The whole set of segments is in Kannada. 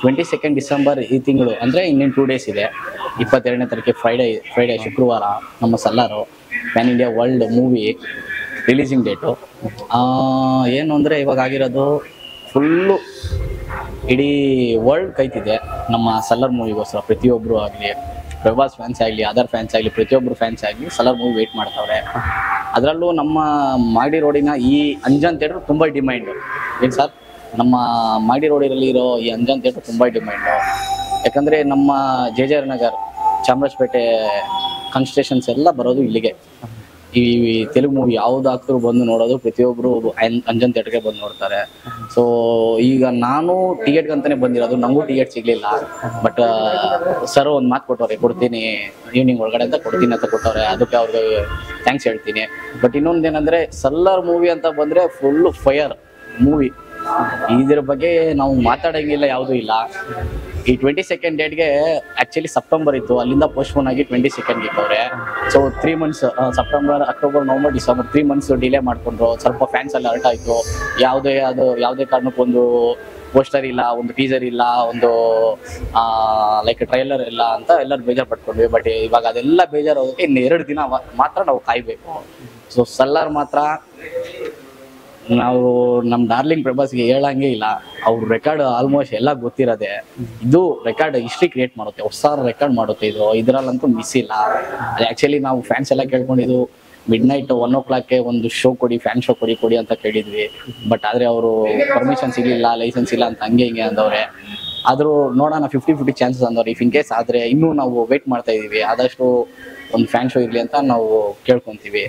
22 ಡಿಸೆಂಬರ್ ಈ ತಿಂಗಳು ಅಂದರೆ ಇನ್ನೇನು 2 ಡೇಸ್ ಇದೆ. 22ನೇ ತಾರೀಕಿಗೆ ಫ್ರೈಡೇ ಶುಕ್ರವಾರ ನಮ್ಮ Salaar pan India world movie releasing date. ಏನು ಅಂದರೆ ಇವಾಗ ಆಗಿರೋದು ಫುಲ್ಲು ಇಡೀ ವರ್ಲ್ಡ್ ಕೈತಿದೆ ನಮ್ಮ ಸಲ್ಲರ್ ಮೂವಿಗೋಸ್ಕರ. ಪ್ರತಿಯೊಬ್ಬರು ಆಗಲಿ, ಪ್ರಭಾಸ್ ಫ್ಯಾನ್ಸ್ ಆಗಲಿ, ಅದರ್ ಫ್ಯಾನ್ಸ್ ಆಗಲಿ, ಪ್ರತಿಯೊಬ್ಬರು ಫ್ಯಾನ್ಸ್ ಆಗಲಿ ಸಲ್ಲರ್ ಮೂವಿ ವೆಯ್ಟ್ ಮಾಡ್ತಾವ್ರೆ. ಅದರಲ್ಲೂ ನಮ್ಮ ಮಾಗಡಿ ರೋಡಿನ ಈ ಅಂಜನ್ ಥಿಯೇಟ್ರ್ ತುಂಬ ಡಿಮ್ಯಾಂಡು. ಏನು ಸರ್, ನಮ್ಮ ಮಾಗಡಿ ರೋಡಿನಲ್ಲಿ ಇರೋ ಈ ಅಂಜನ್ ಥಿಯೇಟ್ರ್ ತುಂಬ ಡಿಮ್ಯಾಂಡು. ಯಾಕಂದರೆ ನಮ್ಮ ಜೆ ಆರ್ ನಗರ್, ಚಾಮರಾಜಪೇಟೆ ಕನ್ಸ್ಟ್ರಕ್ಷನ್ಸ್ ಎಲ್ಲ ಬರೋದು ಇಲ್ಲಿಗೆ. ಈ ತೆಲುಗು ಮೂವಿ ಯಾವುದಾದ್ರೂ ಬಂದು ನೋಡೋದು ಪ್ರತಿಯೊಬ್ಬರು ಅಂಜನ್ ಥಿಯೇಟ್ರಿಗೆ ಬಂದು ನೋಡ್ತಾರೆ. ಸೊ ಈಗ ನಾನು ಟಿಕೆಟ್ಗೆ ಅಂತಲೇ ಬಂದಿರೋದು, ನನಗೂ ಟಿಕೆಟ್ ಸಿಗಲಿಲ್ಲ. ಬಟ್ ಸರ್ ಒಂದು ಮಾತು ಕೊಟ್ಟವ್ರೆ, ಕೊಡ್ತೀನಿ ಈವ್ನಿಂಗ್ ಒಳಗಡೆ ಅಂತ ಕೊಡ್ತೀನಿ ಅಂತ ಕೊಟ್ಟವ್ರೆ. ಅದಕ್ಕೆ ಅವ್ರಿಗೆ ಥ್ಯಾಂಕ್ಸ್ ಹೇಳ್ತೀನಿ. ಬಟ್ ಇನ್ನೊಂದೇನೆಂದರೆ ಸಲ್ಲರ್ ಮೂವಿ ಅಂತ ಬಂದರೆ ಫುಲ್ಲು ಫೈರ್ ಮೂವಿ. ಇದ್ರ ಬಗ್ಗೆ ನಾವು ಮಾತಾಡೋಂಗಿಲ್ಲ, ಯಾವುದೂ ಇಲ್ಲ. ಈ 22nd ಡೇಟ್ಗೆ ಆ್ಯಕ್ಚುಲಿ ಸೆಪ್ಟೆಂಬರ್ ಇತ್ತು, ಅಲ್ಲಿಂದ ಪೋಸ್ಟ್ಪೋನ್ ಆಗಿ 22nd ಇಟ್ಟವ್ರೆ. So 3 months, September, October, November, December 3 months delay ಮಾಡಿಕೊಂಡ್ರು. ಸ್ವಲ್ಪ ಫ್ಯಾನ್ಸ್ ಎಲ್ಲ ಹರ್ಟ್ ಆಯಿತು. ಯಾವುದೇ ಕಾರಣಕ್ಕೊಂದು ಪೋಸ್ಟರ್ ಇಲ್ಲ, ಒಂದು ಟೀಸರ್ ಇಲ್ಲ, ಒಂದು ಲೈಕ್ ಟ್ರೈಲರ್ ಇಲ್ಲ ಅಂತ ಎಲ್ಲರೂ ಬೇಜಾರು ಪಡ್ಕೊಂಡ್ವಿ. ಬಟ್ ಇವಾಗ ಅದೆಲ್ಲ ಬೇಜಾರು ಹೋಗೋಕ್ಕೆ ಇನ್ನು 2 ದಿನ ಮಾತ್ರ ನಾವು ಕಾಯಬೇಕು. ಸೊ ಸಲ್ಲಾರ್ ಮಾತ್ರ ನಾವು ನಮ್ಮ ಡಾರ್ಲಿಂಗ್ ಪ್ರಭಾಸ್ಗೆ ಹೇಳಂಗೆ ಇಲ್ಲ. ಅವ್ರ ರೆಕಾರ್ಡ್ ಆಲ್ಮೋಸ್ಟ್ ಎಲ್ಲ ಗೊತ್ತಿರೋದೆ. ಇದು ರೆಕಾರ್ಡ್ ಹಿಸ್ಟ್ರಿ ಕ್ರಿಯೇಟ್ ಮಾಡುತ್ತೆ, ಹೊಸ ರೆಕಾರ್ಡ್ ಮಾಡುತ್ತೆ. ಇದರಲ್ಲಂತೂ ಮಿಸ್ ಇಲ್ಲ. ಅದು ಆ್ಯಕ್ಚುಲಿ ನಾವು ಫ್ಯಾನ್ಸ್ ಎಲ್ಲ ಕೇಳ್ಕೊಂಡಿದ್ದು ಮಿಡ್ನೈಟ್ 1 o'clock ಒಂದು ಶೋ ಕೊಡಿ, ಫ್ಯಾನ್ ಶೋ ಕೊಡಿ ಅಂತ ಕೇಳಿದ್ವಿ. ಬಟ್ ಆದರೆ ಅವರು ಪರ್ಮಿಷನ್ ಸಿಗಲಿಲ್ಲ, ಲೈಸೆನ್ಸ್ ಇಲ್ಲ ಅಂತ ಹಂಗೆ ಹಿಂಗೆ ಅಂದವ್ರೆ. ಆದರೂ ನೋಡೋಣ, 50-50 ಚಾನ್ಸಸ್ ಅಂದವ್ರೆ. ಇಫ್ ಇನ್ ಕೇಸ್ ಆದರೆ ಇನ್ನೂ ನಾವು ವೆಯ್ಟ್ ಮಾಡ್ತಾ ಇದ್ದೀವಿ. ಆದಷ್ಟು ಒಂದು ಫ್ಯಾನ್ ಶೋ ಇರಲಿ ಅಂತ ನಾವು ಕೇಳ್ಕೊತೀವಿ.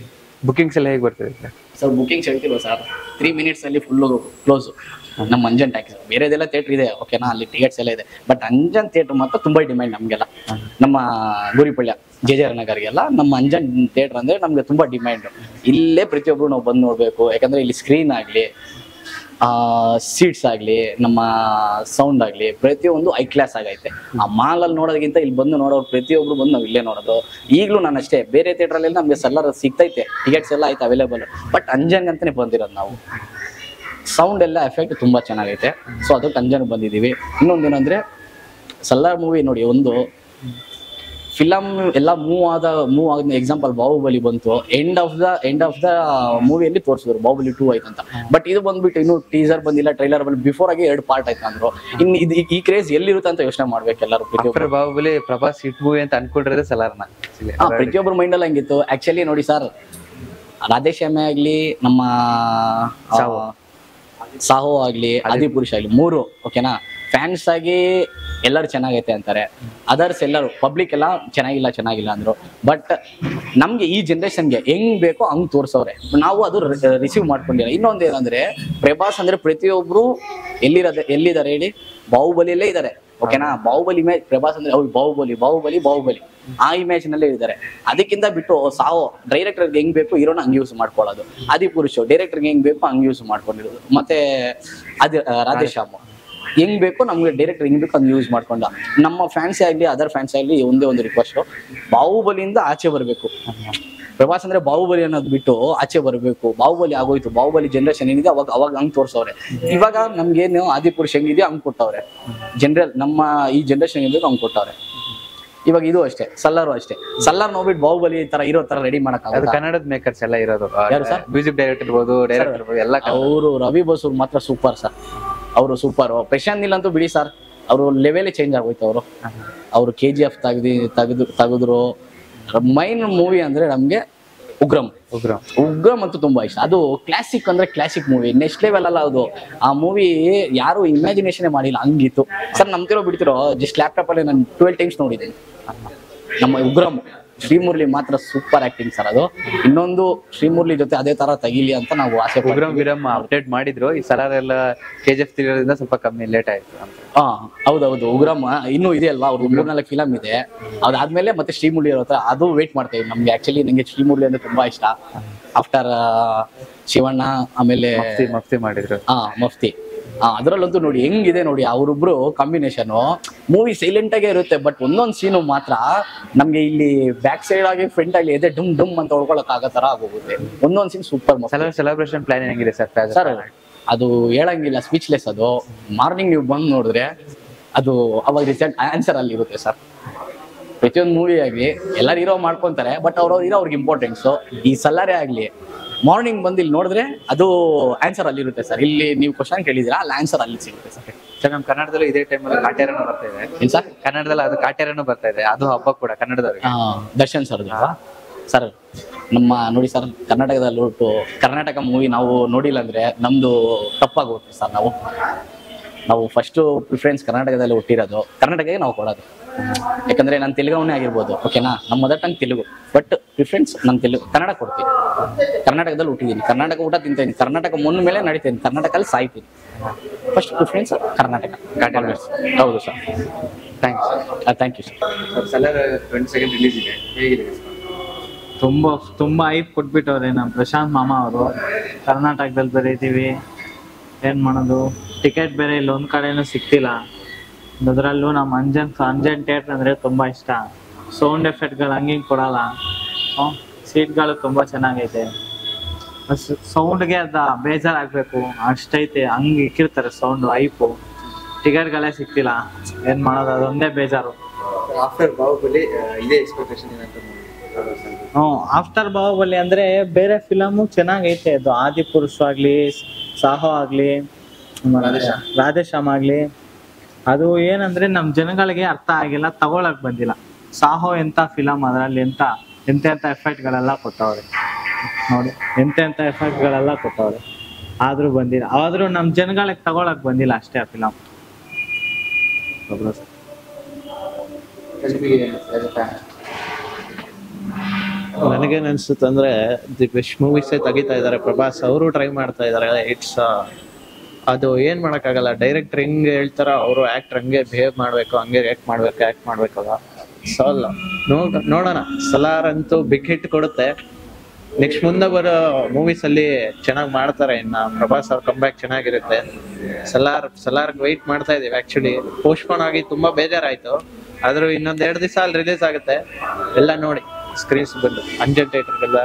ಬುಕಿಂಗ್ಸ್ ಎಲ್ಲ ಹೇಗೆ ಬರ್ತಿದೆ ಸರ್? ಬುಕಿಂಗ್ಸ್ ಹೇಳ್ತಿಲ್ವ ಸರ್, 3 minutesಲ್ಲಿ ಫುಲ್ಲು ಕ್ಲೋಸು. ನಮ್ಮ ಅಂಜನ್ ಟ್ಯಾಕ್ಸ್, ಬೇರೆದೆಲ್ಲ ಥಿಯೇಟ್ರ್ ಇದೆ ಓಕೆನಾ, ಅಲ್ಲಿ ಟಿಕೆಟ್ಸ್ ಎಲ್ಲ ಇದೆ. ಬಟ್ ಅಂಜನ್ ಥಿಯೇಟ್ರ್ ಮಾತ್ರ ತುಂಬ ಡಿಮ್ಯಾಂಡ್ ನಮಗೆಲ್ಲ. ನಮ್ಮ ಗುರಿಪಳ್ಯ ಜೆ ಆರ್ ನಗರ್ಗೆಲ್ಲ ನಮ್ಮ ಅಂಜನ್ ಥಿಯೇಟ್ರ್ ಅಂದರೆ ನಮಗೆ ತುಂಬ ಡಿಮ್ಯಾಂಡು. ಇಲ್ಲೇ ಪ್ರತಿಯೊಬ್ಬರು ನಾವು ಬಂದು ನೋಡಬೇಕು. ಯಾಕಂದರೆ ಇಲ್ಲಿ ಸ್ಕ್ರೀನ್ ಆಗಲಿ, ಸೀಟ್ಸ್ ಆಗಲಿ, ನಮ್ಮ ಸೌಂಡ್ ಆಗಲಿ, ಪ್ರತಿಯೊಂದು ಹೈ ಕ್ಲಾಸ್ ಆಗೈತೆ. ಆ ಮಾಲಲ್ಲಿ ನೋಡೋದಕ್ಕಿಂತ ಇಲ್ಲಿ ಬಂದು ನೋಡೋರು ಪ್ರತಿಯೊಬ್ಬರು ಬಂದು ನಾವು ಇಲ್ಲೇ ನೋಡೋದು. ಈಗಲೂ ನಾನು ಅಷ್ಟೇ, ಬೇರೆ ಥಿಯೇಟ್ರಲ್ಲಿ ನಮಗೆ ಸಲ್ಲರ್ ಸಿಗ್ತೈತೆ, ಟಿಕೆಟ್ಸ್ ಎಲ್ಲ ಆಯ್ತು ಅವೈಲೇಬಲ್. ಬಟ್ ಅಂಜನ್ಗೆ ಅಂತಲೇ ಬಂದಿರೋದು ನಾವು. ಸೌಂಡ್ ಎಲ್ಲ ಎಫೆಕ್ಟ್ ತುಂಬ ಚೆನ್ನಾಗೈತೆ. ಸೊ ಅದಕ್ಕೆ ಅಂಜನ್ಗೆ ಬಂದಿದ್ದೀವಿ. ಇನ್ನೊಂದೇನೆಂದರೆ ಸಲ್ಲಾರ್ ಮೂವಿ ನೋಡಿ, ಒಂದು ಫಿಲಮ್ ಎಲ್ಲ ಮೂವ್ ಆದ ಎಕ್ಸಾಂಪಲ್ ಬಾಹುಬಲಿ ಬಂತು, ಎಂಡ್ ಆಫ್ ದ ಮೂವಿಯಲ್ಲಿ ತೋರಿಸಿದ್ರು ಬಾಹುಬಲಿ 2 ಆಯ್ತು ಅಂತ. ಬಟ್ ಇದು ಬಂದ್ಬಿಟ್ಟು ಇನ್ನೂ ಟೀಸರ್ ಬಂದಿಲ್ಲ, ಟ್ರೈಲರ್ ಬಂದು ಬಿಫೋರ್ ಆಗಿ 2 ಪಾರ್ಟ್ ಆಯ್ತು ಅಂದ್ರು. ಇನ್ನು ಇದು ಈ ಕ್ರೇಜ್ ಎಲ್ಲಿರುತ್ತೆ ಅಂತ ಯೋಚನೆ ಮಾಡ್ಬೇಕು ಎಲ್ಲರೂ. ಬಾಹುಬಲಿ ಪ್ರಭಾಸ್ ಹಿಟ್ ಮೂವಿ ಅಂತ ಅನ್ಕೊಂಡಿರೋದೇ ಸಲಾರ್ನ. ಪ್ರತಿಯೊಬ್ಬರು ಮೈಂಡಲ್ಲಿ ಹಂಗಿತ್ತು. ಆಕ್ಚುಲಿ ನೋಡಿ ಸರ್, ರಾಧೇಶ್ಯಾಮೆ ಆಗಲಿ, ನಮ್ಮ ಸಾಹೋ ಆಗಲಿ, ಆದಿಪುರುಷ ಆಗಲಿ, 3 ಓಕೆನಾ, ಫ್ಯಾನ್ಸ್ ಆಗಿ ಎಲ್ಲರೂ ಚೆನ್ನಾಗೈತೆ ಅಂತಾರೆ. ಅದರ್ಸ್ ಎಲ್ಲರೂ ಪಬ್ಲಿಕ್ ಎಲ್ಲ ಚೆನ್ನಾಗಿಲ್ಲ ಅಂದರು. ಬಟ್ ನಮಗೆ ಈ ಜನ್ರೇಷನ್ಗೆ ಹೆಂಗ್ ಬೇಕೋ ಹಂಗೆ ತೋರಿಸೋರೆ, ನಾವು ಅದು ರಿಸೀವ್ ಮಾಡ್ಕೊಂಡಿಲ್ಲ. ಇನ್ನೊಂದು ಏನಂದರೆ, ಪ್ರಭಾಸ್ ಅಂದರೆ ಪ್ರತಿಯೊಬ್ಬರು ಎಲ್ಲಿದ್ದಾರೆ ಹೇಳಿ, ಬಾಹುಬಲಿಯಲ್ಲೇ ಇದ್ದಾರೆ ಓಕೆನಾ. ಬಾಹುಬಲಿ ಇಮೇಜ್, ಪ್ರಭಾಸ್ ಅಂದರೆ ಅವ್ರು ಬಾಹುಬಲಿ ಆ ಇಮೇಜ್ನಲ್ಲೇ ಇದ್ದಾರೆ. ಅದಕ್ಕಿಂತ ಬಿಟ್ಟು ಸಾವೋ ಡೈರೆಕ್ಟರ್ಗೆ ಹೆಂಗ್ ಬೇಕು ಹೀರೋನ ಹಂಗೆ ಯೂಸ್ ಮಾಡ್ಕೊಳ್ಳೋದು. ಆದಿಪುರುಷ ಡೈರೆಕ್ಟರ್ಗೆ ಹೆಂಗ್ ಬೇಕು ಹಂಗೆ ಯೂಸ್ ಮಾಡ್ಕೊಂಡಿರೋದು. ಮತ್ತೆ ರಾಧೇಶ್ಯಾಮ್ ಹೆಂಗ್ ಬೇಕು ನಮ್ಗೆ ಡೈರೆಕ್ಟರ್ ಹೆಂಗ್ ಬೇಕು ಹಂಗೆ ಯೂಸ್ ಮಾಡ್ಕೊಂಡ. ನಮ್ಮ ಫ್ಯಾನ್ಸೇ ಆಗಲಿ, ಅದರ್ ಫ್ಯಾನ್ಸೇ ಆಗಲಿ, ಒಂದೇ ಒಂದು ರಿಕ್ವೆಸ್ಟು, ಬಾಹುಬಲಿಯಿಂದ ಆಚೆ ಬರಬೇಕು. ಪ್ರಭಾಸ್ ಅಂದ್ರೆ ಬಾಹುಬಲಿ ಅನ್ನೋದು ಬಿಟ್ಟು ಆಚೆ ಬರಬೇಕು. ಬಾಹುಬಲಿ ಆಗೋಯ್ತು, ಬಾಹುಬಲಿ ಜನರೇಷನ್ ಏನಿದೆ ಅವಾಗ ಹಂಗೆ ತೋರಿಸವ್ರೆ. ಇವಾಗ ನಮ್ಗೇನು ಆದಿಪುರುಷ ಹೆಂಗಿದೆಯೋ ಹಂಗೆ ಕೊಟ್ಟವ್ರೆ. ಜನರಲ್ ನಮ್ಮ ಈ ಜನರೇಷನ್ ಏನಿದೆ ಹಂಗೆ ಕೊಟ್ಟವ್ರೆ. ಇವಾಗ ಇದು ಅಷ್ಟೇ, ಸಲ್ಲಾರು ಅಷ್ಟೇ. ಸಲ್ಲಾರ್ ನೋಡ್ಬಿಟ್ಟು ಬಾಹುಬಲಿ ತರ ಇರೋ ತರ ರೆಡಿ ಮಾಡಕ್ಕಾಗಲ್ಲ. ಕನ್ನಡದ ಮೇಕರ್ಸ್ ಎಲ್ಲ ಇರೋದು ಯಾರು ಸರ್? ಮ್ಯೂಸಿಕ್ ಡೈರೆಕ್ಟರ್ ಇರ್ಬೋದು, ಡೈರೆಕ್ಟರ್ ಇರ್ಬೋದು, ಎಲ್ಲ. ಅವರು ರವಿ ಬಸೂರ್ ಮಾತ್ರ ಸೂಪರ್ ಸರ್. ಅವರು ಸೂಪರ್. ಪ್ರಶಾಂತ್ ನೀಲ್ ಅಂತೂ ಬಿಡಿ ಸರ್, ಅವರು ಲೆವೆಲೇ ಚೇಂಜ್ ಆಗೋಯ್ತು. ಅವರು KGF ತೆಗೆದ್ರು. ಮೈನ್ ಮೂವಿ ಅಂದ್ರೆ ನಮ್ಗೆ ಉಗ್ರಂ ಅಂತೂ ತುಂಬಾ ಇಷ್ಟ. ಅದು ಕ್ಲಾಸಿಕ್ ಅಂದ್ರೆ ಕ್ಲಾಸಿಕ್ ಮೂವಿ, ನೆಕ್ಸ್ಟ್ ಲೆವೆಲ್ ಅಲ್ಲ ಅದು. ಆ ಮೂವಿ ಯಾರು ಇಮ್ಯಾಜಿನೇಷನ್ ಮಾಡಿಲ್ಲ, ಹಂಗಿತ್ತು ಸರ್. ನಂಬ್ತಿರೋ ಬಿಡ್ತಿರೋ, ಜಸ್ಟ್ ಲ್ಯಾಪ್ಟಾಪ್ ಅಲ್ಲಿ ನಾನು 12 times ನೋಡಿದ್ದೀನಿ ನಮ್ಮ ಉಗ್ರಂ. ಶ್ರೀಮುರಳಿ ಮಾತ್ರ ಸೂಪರ್ ಆಕ್ಟಿಂಗ್ ಸರ್. ಅದು ಇನ್ನೊಂದು ಶ್ರೀಮುರಳಿ ಜೊತೆ ಅದೇ ತರ ತೆಗಿಲಿ ಅಂತ ನಾವು ಆಸೆ. ವಿರಮ್ ಅಪ್ಡೇಟ್ ಮಾಡಿದ್ರು, ಈ ಸಲಾರ್ ಎಲ್ಲ KGF ತಿರೋದ್ರಿಂದ ಸ್ವಲ್ಪ ಕಮ್ಮಿ ಲೇಟ್ ಆಯ್ತು ಅಂತ. ಹೌದೌದು. ಉಗ್ರಂ ಇನ್ನೂ ಇದೆ ಅಲ್ವಾ, ಅವ್ರದ್ದು 3-4 ಫಿಲಮ್ ಇದೆ. ಅದಾದ್ಮೇಲೆ ಮತ್ತೆ ಶ್ರೀಮುರಳಿ ಇರೋ ಹತ್ರ ಅದು ವೇಟ್ ಮಾಡ್ತಾ ಇದ್ದೀವಿ. ನಮ್ಗೆ ಆಕ್ಚುಲಿ ನಂಗೆ ಶ್ರೀಮುರಳಿ ಅಂದ್ರೆ ತುಂಬಾ ಇಷ್ಟ. ಆಫ್ಟರ್ ಶಿವಣ್ಣ, ಆಮೇಲೆ ಮಫ್ತಿ ಮಾಡಿದ್ರು. ಮಫ್ತಿ. ಅದರಲ್ಲಂತೂ ನೋಡಿ ಹೆಂಗಿದೆ ನೋಡಿ, ಅವರಿಬ್ರು ಕಾಂಬಿನೇಷನ್. ಮೂವಿ ಸೈಲೆಂಟ್ ಆಗೇ ಇರುತ್ತೆ, ಬಟ್ ಒಂದೊಂದು ಸೀನು ಮಾತ್ರ ನಮ್ಗೆ ಇಲ್ಲಿ ಬ್ಯಾಕ್ ಸೈಡ್ ಆಗಿ ಫ್ರಂಟ್ ಆಗಿ ಎದೆ ಡುಮ್ ಅಂತ ಹೊಡ್ಕೊಳಕ್ ಆಗೋ ತರ ಆಗೋಗುತ್ತೆ. ಒಂದೊಂದು ಸೀನ್ ಸೂಪರ್. ಸೆಲೆಬ್ರೇಷನ್ ಪ್ಲಾನ್ ಹೆಂಗಿದೆ ಸರ್? ಸರ್ ಅದು ಹೇಳಂಗಿಲ್ಲ, ಸ್ಪೀಚ್ಲೆಸ್. ಅದು ಮಾರ್ನಿಂಗ್ ನೀವು ಬಂದು ನೋಡಿದ್ರೆ ಅದು ಅವಾಗ ರಿಸಲ್ಟ್ ಆನ್ಸರ್ ಅಲ್ಲಿ ಇರುತ್ತೆ ಸರ್. ಪ್ರತಿಯೊಂದು ಮೂವಿ ಆಗಲಿ ಎಲ್ಲರೂ ಹೀರೋ ಮಾಡ್ಕೊಂತಾರೆ, ಬಟ್ ಅವ್ರವ್ರ ಹೀರೋ ಅವ್ರಿಗೆ ಇಂಪಾರ್ಟೆನ್ಸು. ಈ ಸಲಾರೇ ಆಗಲಿ ಮಾರ್ನಿಂಗ್ ಬಂದು ಇಲ್ಲಿ ನೋಡಿದ್ರೆ ಅದು ಆನ್ಸರ್ ಅಲ್ಲಿ ಇರುತ್ತೆ ಸರ್. ಇಲ್ಲಿ ನೀವು ಕ್ವಶನ್ ಕೇಳಿದಿರಾ, ಅಲ್ಲಿ ಆನ್ಸರ್ ಅಲ್ಲಿ ಸಿಗುತ್ತೆ ಸರ್. ಸರ್ ನಮ್ಮ ಕನ್ನಡದಲ್ಲೂ ಇದೇ ಟೈಮಲ್ಲಿ ಕಾಟೇರನೂ ಬರ್ತಾ ಇದೆ. ಏನ್ ಸರ್? ಕನ್ನಡದಲ್ಲಿ ಅದು ಕಾಟೇರನೂ ಬರ್ತಾ ಇದೆ, ಅದು ಹಬ್ಬ ಕೂಡ ಕನ್ನಡದವ್ರಿಗೆ. ದರ್ಶನ್ ಸರ್ ಸರ್ ನಮ್ಮ ನೋಡಿ ಸರ್, ಕರ್ನಾಟಕದಲ್ಲಿ ಹೊರಟು ಕರ್ನಾಟಕ ಮೂವಿ ನಾವು ನೋಡಿಲ್ಲ ಅಂದ್ರೆ ನಮ್ದು ತಪ್ಪಾಗುತ್ತೆ ಸರ್. ನಾವು ಫಸ್ಟು ಪ್ರಿಫರೆನ್ಸ್ ಕರ್ನಾಟಕದಲ್ಲಿ ಹುಟ್ಟಿರೋದು, ಕರ್ನಾಟಕಕ್ಕೆ ನಾವು ಕೊಡೋದು. ಯಾಕಂದ್ರೆ ನಾನು ತೆಲುಗವನೇ ಆಗಿರ್ಬೋದು, ಓಕೆನಾ, ನಮ್ಮ mother tongue Telugu, but preference ನಾನು ಕನ್ನಡ ಕೊಡ್ತೀನಿ. ಕರ್ನಾಟಕದಲ್ಲಿ ಹುಟ್ಟಿದ್ದೀನಿ, ಕರ್ನಾಟಕ ಊಟ ತಿಂತೀನಿ, ಕರ್ನಾಟಕ ಮುನ್ನ ಮೇಲೆ ನಡೀತೀನಿ, ಕರ್ನಾಟಕದಲ್ಲಿ ಸಾಯ್ತೀನಿ. First preference Karnataka. ಹೌದು sir. Thank you sir. Salaar 22 release ಇದೆ, ಹೇಗಿದೆ? ತುಂಬಾ ಐಪ್ ಕೊಟ್ಬಿಟ್ಟವ್ರೆ ನಮ್ಮ ಪ್ರಶಾಂತ್ ಮಾಮ ಅವರು. ಕರ್ನಾಟಕದಲ್ಲಿ ಬರೀತೀವಿ, ಏನ್ ಮಾಡೋದು, ಟಿಕೆಟ್ ಬೇರೆ ಇಲ್ಲಿ ಒಂದ್ ಕಡೆನೂ ಸಿಕ್ತಿಲ್ಲ. ಅದರಲ್ಲೂ ನಮ್ಮ ಅಂಜನ್ ಥಿಯೇಟರ್ ಅಂದ್ರೆ ತುಂಬಾ ಇಷ್ಟ. ಸೌಂಡ್ ಎಫೆಕ್ಟ್ಗಳು ಹಂಗಿಂಗ್ ಕೊಡಲ್ಲ, ಸೀಟ್ಗಳು ತುಂಬಾ ಚೆನ್ನಾಗೈತೆ. ಸೌಂಡ್ಗೆ ಅದ ಬೇಜಾರಾಗ್ಬೇಕು ಅಷ್ಟೈತೆ, ಹಂಗೆ ಇಕ್ಕಿರ್ತಾರೆ ಸೌಂಡ್ ಐಪು. ಟಿಕೆಟ್ಗಳೇ ಸಿಕ್ತಿಲ್ಲ, ಏನ್ ಮಾಡೋದು, ಅದೊಂದೇ ಬೇಜಾರು. ಆಫ್ಟರ್ ಬಾಹುಬಲಿ ಇದೇ ಎಕ್ಸ್ಪೆಕ್ಟೇಷನ್ ಏನಂತ? ಆಫ್ಟರ್ ಬಾಹುಬಲಿ ಅಂದ್ರೆ ಬೇರೆ ಫಿಲಮು ಚೆನ್ನಾಗೈತೆ. ಅದು ಆದಿಪುರುಷ ಆಗ್ಲಿ, ಸಾಹೋ ಆಗ್ಲಿ, ರಾಧೇಶ್ಯಾಮ್ ಆಗ್ಲಿ, ಅದು ಏನಂದ್ರೆ ನಮ್ ಜನಗಳಿಗೆ ಅರ್ಥ ಆಗಿಲ್ಲ, ತಗೊಳಕ್ ಬಂದಿಲ್ಲ. ಸಾಹೋ ಎಂತ ಫಿಲಮ್, ಅದರಲ್ಲಿ ಎಂತ ಎಫೆಕ್ಟ್ ಗಳೆಲ್ಲ ಕೊಟ್ಟವ್ರೆ ನೋಡಿ, ಎಂತ ಎಫೆಕ್ಟ್ ಗಳೆಲ್ಲ ಕೊಟ್ಟವ್ರೆ, ಆದ್ರೂ ಬಂದಿಲ್ಲ. ಆದ್ರೂ ನಮ್ ಜನಗಳಿಗೆ ತಗೊಳಕ್ ಬಂದಿಲ್ಲ ಅಷ್ಟೇ ಆ ಫಿಲಮ್. ನನಗೇನ್ ಅನ್ಸುತ್ತೆ ಅಂದ್ರೆ ದಿ ಬೆಸ್ಟ್ ಮೂವೀಸೇ ತೆಗಿತಾ ಇದಾರೆ. ಪ್ರಭಾಸ್ ಅವರು ಟ್ರೈ ಮಾಡ್ತಾ ಇದಾರೆ. ಇಟ್ಸ್ ಅದು ಏನ್ ಮಾಡಕ್ಕಾಗಲ್ಲ. ಡೈರೆಕ್ಟರ್ ಹೆಂಗ್ ಹೇಳ್ತಾರ ಅವರು ಆಕ್ಟರ್ ಹಂಗೆ ಬಿಹೇವ್ ಮಾಡ್ಬೇಕು, ಹಂಗೆ ಆಕ್ಟ್ ಮಾಡ್ಬೇಕಲ್ಲ. ಸೋಲ್ ನೋಡೋಣ. ಸಲಾರ್ ಅಂತೂ ಬಿಗ್ ಹಿಟ್ ಕೊಡುತ್ತೆ. ನೆಕ್ಸ್ಟ್ ಮುಂದೆ ಬರೋ ಮೂವೀಸ್ ಅಲ್ಲಿ ಚೆನ್ನಾಗಿ ಮಾಡ್ತಾರೆ. ಇನ್ನ ಪ್ರಭಾಸ್ ಅವ್ರ ಕಂಬ್ಯಾಕ್ ಚೆನ್ನಾಗಿರುತ್ತೆ. ಸಲಾರ್ ವೆಯ್ಟ್ ಮಾಡ್ತಾ ಇದೀವಿ. ಆಕ್ಚುಲಿ ಪೋಸ್ಟ್ಪೋನ್ ಆಗಿ ತುಂಬಾ ಬೇಜಾರಾಯ್ತು. ಆದ್ರೂ ಇನ್ನೊಂದ್ 2 ದಿವಸ ಅಲ್ಲಿ ರಿಲೀಸ್ ಆಗುತ್ತೆ. ಎಲ್ಲ ನೋಡಿ ಸ್ಕ್ರೀನ್ಸ್ ಬಂದು ಅಂಜನ್ ಥಿಯೇಟರ್ಗೆಲ್ಲ